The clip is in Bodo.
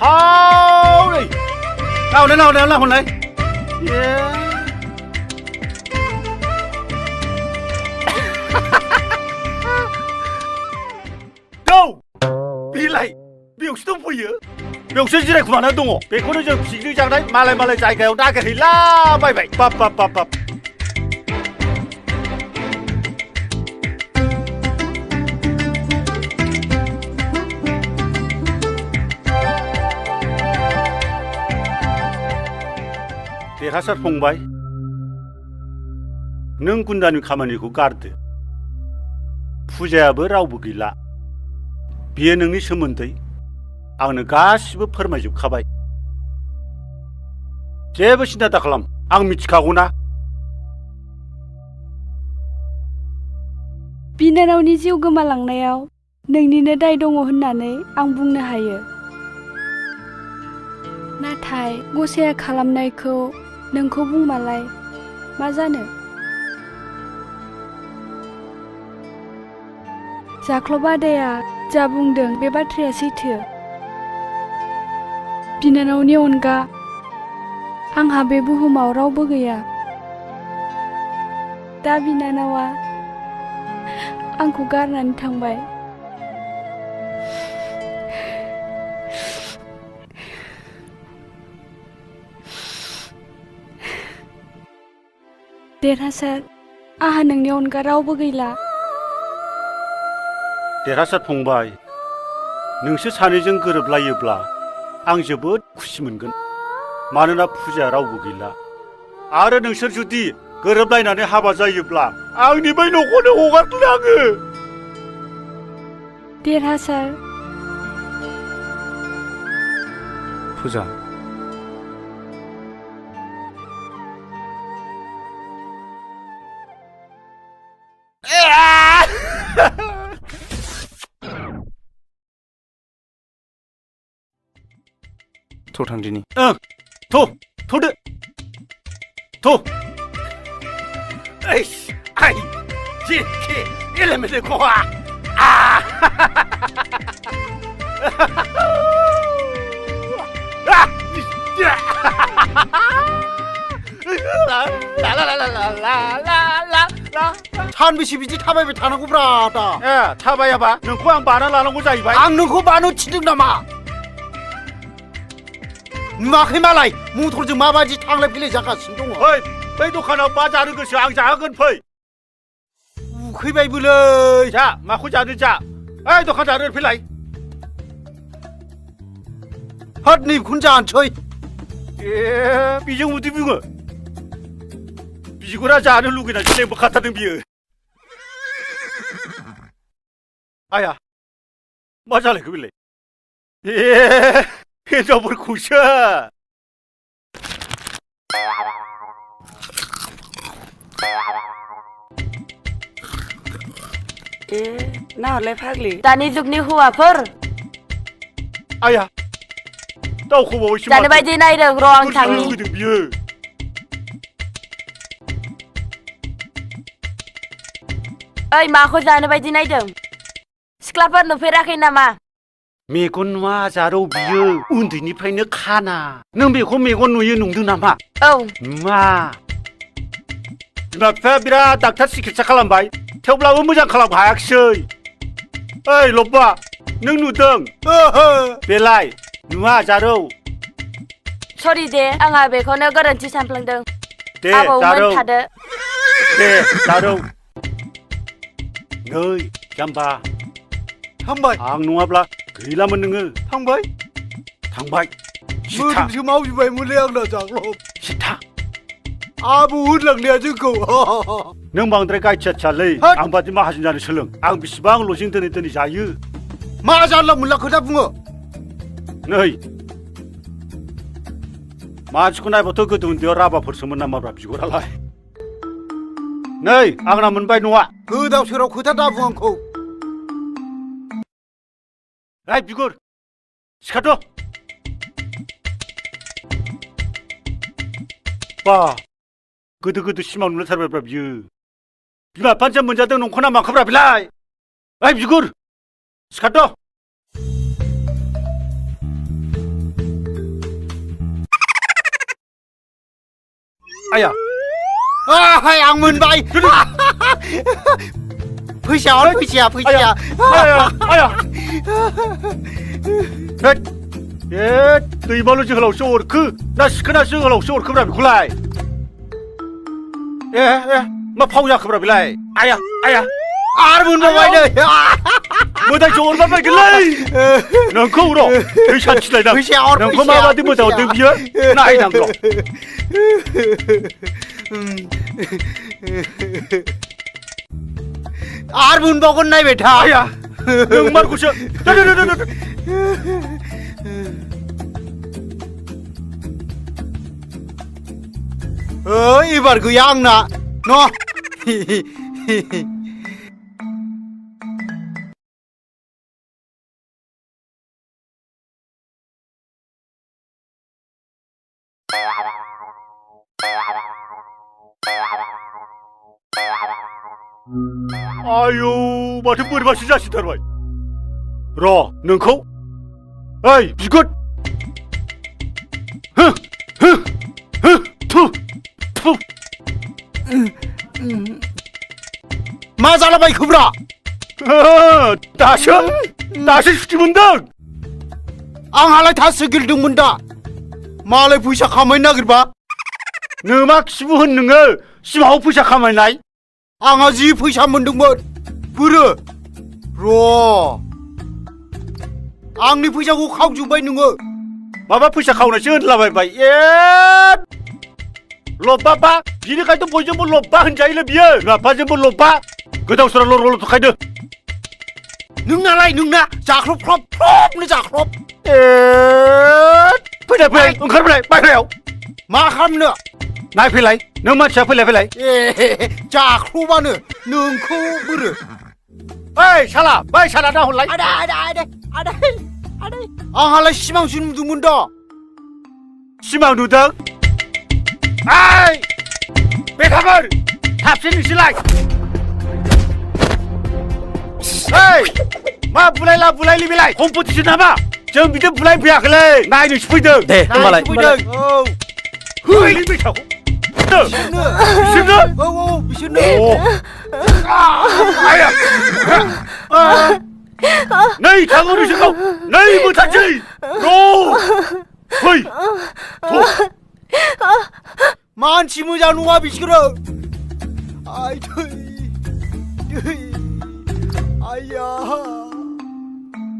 하우리 나오네 예 고 빌라이 병수도 보여 병수지래 그만한 동어 베코는 저 비리장날 말라이 자기가요 나가리라 바이바이 빠빠빠빠 대하사 봉바이 능 군단이 가만히 있고 가르드 부자야버 라우부 길라 비에 능니 서문더이 앙는 가시브 퍼마집 가바이 제버 신다다 칼람 앙 미치가구나 बिनानावनि जिउ गोमालांनायाव नोंनिनो दाय दङ होननानै आं बुंनो हायो नाथाय गसाया खालामनायखौ नोंखौ बुंमालाय मा जानो जाख्लब आदाया जा बुंदों बे बाथ्राया सैथो बिनानावनि अनगा आंहा बे बुहुमाव रावबो गैया दा बिनानावा आंखौ गारनानै थांबाय देरहासार आहा नोंनि अनगा रावबो गैला देरहासार फंबाय नोंसोर सानैजों गोरोबलायोब्ला आं जोबोद खुसि मोनगोन मानोना फुजाया रावबो गैला आरो नोंसोर जुदि गोरोबलायनानै हाबा जायोब्ला आंनि बै न'खौनो हगारगोन आङो देरहासार फुजा थ' थांदिनि थ'दो 에이씨 아이 지키 일레미들 고아 산비시 비지 타바이비 타나고 브라다 야 타봐야 봐 너코 안 바나 라는 거 자이바 안 넣고 마노 치등나마 마khi 말라이 모토르즈 마바지 탕래 필리 자가 신동어 어이 बै दखानाव मा जानो गोसो आं जाहोगोन फै उखैबायबोलै जा माखौ जानो जा ओइ दखानदार फैलाय हद नैबेखौनो जानोसै बेजों उदै बुङो बिगुरा जानो लुगैनानैसो लेंबोखाथारदों बियो आया मा जालायखो बेलाय हिनजावफोरखौसो नाहरलाय फाग्लि दानि जुगनि हौवाफोर आया दावखोबावैसो जानो बायदि नायदों र' आं थांनि लुगैदों बियो ओइ माखौ जानो बायदि नायदों सिख्लाफोर नुफेराखै नामा मेगन नुवा जारौ बियो उन्दैनिफ्रायनो खाना नों बेखौ मेगन नुयो नंदों नामा औ नुवा बिमा बिफाया बिराद डाक्टार सिकित्सा खालामबाय थेवब्लाबो मोजां खालामनो हायाखिसै ओइ लब्बा नों नुदों बेलाय नुवा जारौ सरि दे आंहा बेखौनो गोरोन्थि सानफ्लांदों दे आबौमोन जारौ थादो दे जारौ नै जाम्बा थांबाय आं नङाब्ला गैलामोन नोङो थांबाय सिथा मोदोमसो मावजोब्बायमोनलै आंना जाग्लब सिथा आबौ होनलांनाया जोंखौ नों बांद्राय गायथियालै होद आं बादि माहाजोन जानो सोलों आं बिसिबां लजिं दोनै जायो मा जानला मोनला खोथा बुङो नै मानसिखौ नायबाथ' गोदो उन्दैयाव राभाफोरसोमोन नामाब्रा बिगुरालाय नै आंना मोनबाय न'आ गोदाव सोराव खोथा दाबुं आंखौ ओइ बिगुर सिखाथ' बा गोदो सिमां नुलायथारबायब्रा बियो बिमा बिफानिजों मोनजादों नंखौना माखौब्रा बेलाय ओइ बिगुर सिखाथ' 아야. 아이 안 문바이. 부샤 부샤 부샤. 아야. 너 이말로 지금 쇼르 나 시크나 쇼르 그브라 굴라이. 마 파우야 그브라 빌라이. 아야. 안 문바이. 뭐다 쇼르 마 빌라이. 너코 울어. 그 샷치라이다. 너코 마바디 뭐다 어디 비야? 나 아이당 그러. 안 문바건 나이 베타. 아야. 너 말고셔. 이발 그 양나. 너. 아유, 마트 머리 마시 자식 다루이. 러, 능코? 아이, 비것. 투. 마살라바이 그브라. 다시 죽이문다. 앙할라이 다 쓰길 등문다. 말레 부샤 가만히 나기봐. 너막 시부흔 능을 시마호 부샤 가만히 나이. 앙아지 부샤 문등문. 부르. 로. 앙리 부샤고 카우주바이 능어. 마바 부샤 가오나 시은라바이바이. 예. 로빠빠 비리가 또 보이지 뭐 로빠 흔자이를 비어. 나빠지 뭐 로빠. 그다음 소라 로로 독하이드. 능나라이 능나. 자크롭 네 자크롭. 부자 응카르블라이 빨리요. 마함네. 나이 필라이. 너만 차 필라이. 자크롭바네. 능코 부르. 에이 샬라 빨리 샬라 나 홀라이. 아다. 앙할라이 시망 주는 등문다. 시망 누당. 아이 베타걸 탑신 실라이. 에이 마 불라이 리빌라이 콤포티션 나마 저 밑에 불라이 비약을래 나이는 스피드. 네, 엄마라. 흐이 리빌차고 미친놈. 미친네. 아야. 너희 장어를 신고 너희 못하지. 노. 허이. 도. 만치무자 누가 비시끄러. 아이야.